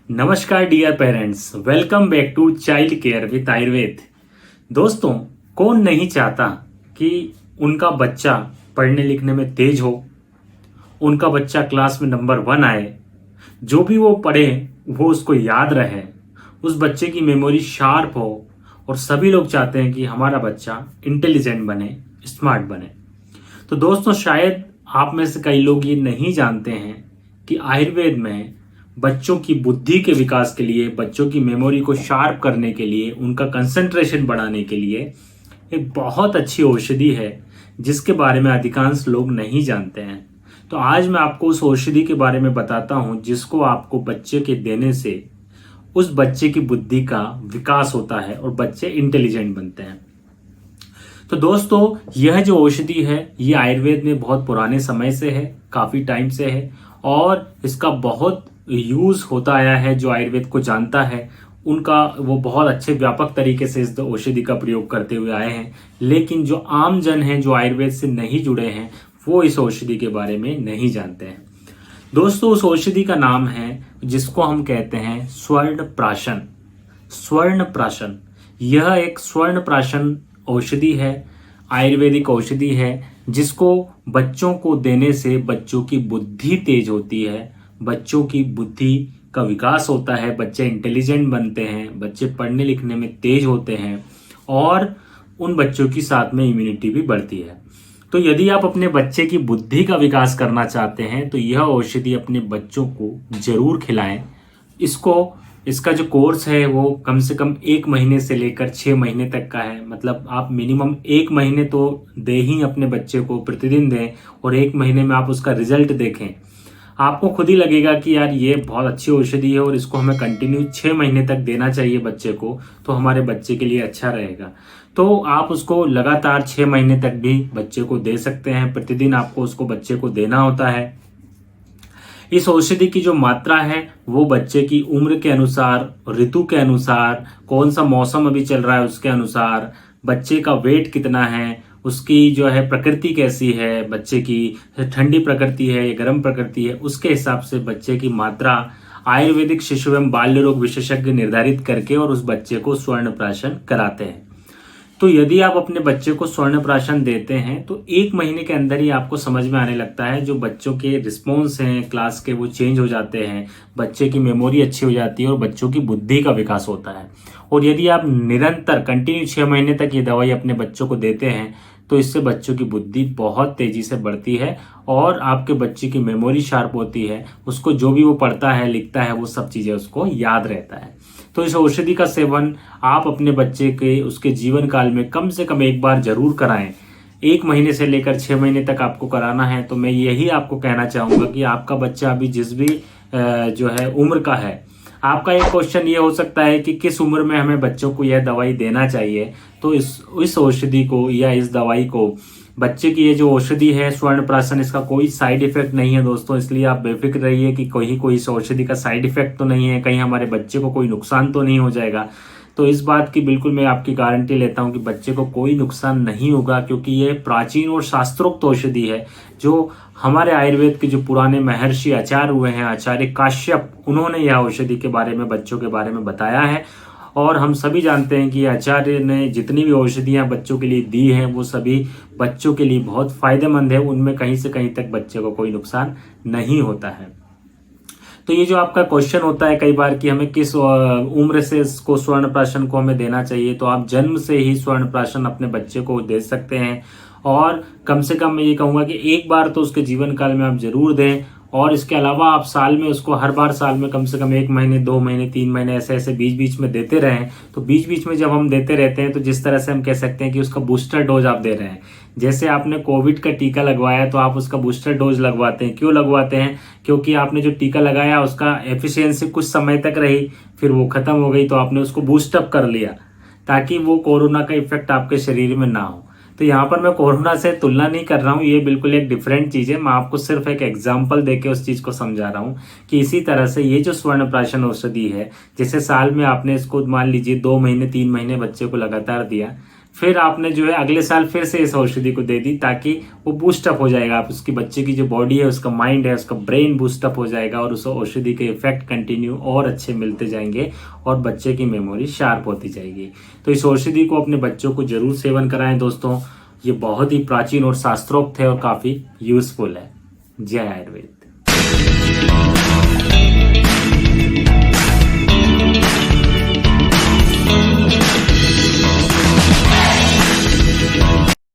नमस्कार dear parents, welcome back to child care with Ayurveda. दोस्तों, कौन नहीं चाहता कि उनका बच्चा पढ़ने लिखने में तेज हो, उनका बच्चा क्लास में नंबर 1 आए, जो भी वो पढ़े वो उसको याद रहे, उस बच्चे की मेमोरी शार्प हो। और सभी लोग चाहते हैं कि हमारा बच्चा इंटेलिजेंट बने, स्मार्ट बने। तो दोस्तों, शायद आप में से कई लोग ये नहीं जानते हैं कि आयुर्वेद में बच्चों की बुद्धि के विकास के लिए, बच्चों की मेमोरी को शार्प करने के लिए, उनका कंसंट्रेशन बढ़ाने के लिए एक बहुत अच्छी औषधि है जिसके बारे में अधिकांश लोग नहीं जानते हैं। तो आज मैं आपको उस औषधि के बारे में बताता हूं जिसको आपको बच्चे के देने से उस बच्चे की बुद्धि का विकास होता है और बच्चे इंटेलिजेंट बनते हैं। तो दोस्तों, यह जो औषधि है ये आयुर्वेद में बहुत पुराने समय से है, काफ़ी टाइम से है और इसका बहुत यूज़ होता आया है। जो आयुर्वेद को जानता है उनका वो बहुत अच्छे व्यापक तरीके से इस औषधि का प्रयोग करते हुए आए हैं। लेकिन जो आम जन हैं, जो आयुर्वेद से नहीं जुड़े हैं, वो इस औषधि के बारे में नहीं जानते हैं। दोस्तों, उस औषधि का नाम है जिसको हम कहते हैं स्वर्ण प्राशन। स्वर्ण प्राशन यह एक स्वर्ण प्राशन औषधि है, आयुर्वेदिक औषधि है जिसको बच्चों को देने से बच्चों की बुद्धि तेज होती है, बच्चों की बुद्धि का विकास होता है, बच्चे इंटेलिजेंट बनते हैं, बच्चे पढ़ने लिखने में तेज होते हैं और उन बच्चों की साथ में इम्यूनिटी भी बढ़ती है। तो यदि आप अपने बच्चे की बुद्धि का विकास करना चाहते हैं तो यह औषधि अपने बच्चों को जरूर खिलाएं। इसका जो कोर्स है वो कम से कम 1 महीने से लेकर 6 महीने तक का है। मतलब आप मिनिमम 1 महीने तो दे ही अपने बच्चे को, प्रतिदिन दें और 1 महीने में आप उसका रिजल्ट देखें। आपको खुद ही लगेगा कि यार ये बहुत अच्छी औषधि है और इसको हमें कंटिन्यू 6 महीने तक देना चाहिए बच्चे को, तो हमारे बच्चे के लिए अच्छा रहेगा। तो आप उसको लगातार 6 महीने तक भी बच्चे को दे सकते हैं। प्रतिदिन आपको उसको बच्चे को देना होता है। इस औषधि की जो मात्रा है वो बच्चे की उम्र के अनुसार, ऋतु के अनुसार, कौन सा मौसम अभी चल रहा है उसके अनुसार, बच्चे का वेट कितना है, उसकी जो है प्रकृति कैसी है, बच्चे की ठंडी प्रकृति है या गर्म प्रकृति है, उसके हिसाब से बच्चे की मात्रा आयुर्वेदिक शिशु एवं बाल्य रोग विशेषज्ञ निर्धारित करके और उस बच्चे को स्वर्ण प्राशन कराते हैं। तो यदि आप अपने बच्चे को स्वर्ण प्राशन देते हैं तो 1 महीने के अंदर ही आपको समझ में आने लगता है, जो बच्चों के रिस्पॉन्स हैं क्लास के वो चेंज हो जाते हैं, बच्चे की मेमोरी अच्छी हो जाती है और बच्चों की बुद्धि का विकास होता है। और यदि आप निरंतर कंटिन्यू 6 महीने तक ये दवाई अपने बच्चों को देते हैं तो इससे बच्चों की बुद्धि बहुत तेजी से बढ़ती है और आपके बच्चे की मेमोरी शार्प होती है। उसको जो भी वो पढ़ता है, लिखता है, वो सब चीज़ें उसको याद रहता है। तो इस औषधि का सेवन आप अपने बच्चे के उसके जीवन काल में कम से कम 1 बार जरूर कराएं। 1 महीने से लेकर 6 महीने तक आपको कराना है। तो मैं यही आपको कहना चाहूँगा कि आपका बच्चा अभी जिस भी जो है उम्र का है, आपका एक क्वेश्चन ये हो सकता है कि किस उम्र में हमें बच्चों को यह दवाई देना चाहिए। तो इस औषधि को या इस दवाई को, बच्चे की ये जो औषधि है स्वर्ण प्राशन, इसका कोई साइड इफेक्ट नहीं है दोस्तों, इसलिए आप बेफिक्र रहिए कि कोई इस औषधि का साइड इफेक्ट तो नहीं है, कहीं हमारे बच्चे को कोई नुकसान तो नहीं हो जाएगा। तो इस बात की बिल्कुल मैं आपकी गारंटी लेता हूं कि बच्चे को कोई नुकसान नहीं होगा, क्योंकि ये प्राचीन और शास्त्रोक्त औषधि है। जो हमारे आयुर्वेद के जो पुराने महर्षि आचार्य हुए हैं, आचार्य काश्यप, उन्होंने यह औषधि के बारे में, बच्चों के बारे में बताया है। और हम सभी जानते हैं कि आचार्य ने जितनी भी औषधियां बच्चों के लिए दी हैं वो सभी बच्चों के लिए बहुत फायदेमंद है। उनमें कहीं से कहीं तक बच्चे को कोई नुकसान नहीं होता है। तो ये जो आपका क्वेश्चन होता है कई बार कि हमें किस उम्र से इसको स्वर्ण प्राशन को हमें देना चाहिए, तो आप जन्म से ही स्वर्ण प्राशन अपने बच्चे को दे सकते हैं। और कम से कम मैं ये कहूँगा कि 1 बार तो उसके जीवन काल में आप जरूर दें। और इसके अलावा आप साल में उसको हर बार साल में कम से कम 1 महीने, 2 महीने, 3 महीने ऐसे ऐसे बीच बीच में देते रहें। तो बीच बीच में जब हम देते रहते हैं तो जिस तरह से हम कह सकते हैं कि उसका बूस्टर डोज आप दे रहे हैं। जैसे आपने कोविड का टीका लगवाया तो आप उसका बूस्टर डोज लगवाते हैं। क्यों लगवाते हैं? क्योंकि आपने जो टीका लगाया उसका एफिशिएंसी कुछ समय तक रही, फिर वो खत्म हो गई, तो आपने उसको बूस्टअप कर लिया ताकि वो कोरोना का इफेक्ट आपके शरीर में ना हो। तो यहाँ पर मैं कोरोना से तुलना नहीं कर रहा हूँ, ये बिल्कुल एक डिफरेंट चीज़ है। मैं आपको सिर्फ एक एग्जाम्पल देके उस चीज़ को समझा रहा हूँ कि इसी तरह से ये जो स्वर्ण प्राशन औषधि है, जैसे साल में आपने इसको मान लीजिए 2 महीने 3 महीने बच्चे को लगातार दिया, फिर आपने जो है अगले साल फिर से इस औषधि को दे दी, ताकि वो बूस्टअप हो जाएगा। आप उसकी बच्चे की जो बॉडी है, उसका माइंड है, उसका ब्रेन बूस्टअप हो जाएगा और उस औषधि के इफेक्ट कंटिन्यू और अच्छे मिलते जाएंगे और बच्चे की मेमोरी शार्प होती जाएगी। तो इस औषधि को अपने बच्चों को जरूर सेवन कराएं दोस्तों। ये बहुत ही प्राचीन और शास्त्रोक्त है और काफी यूजफुल है। जय आयुर्वेद।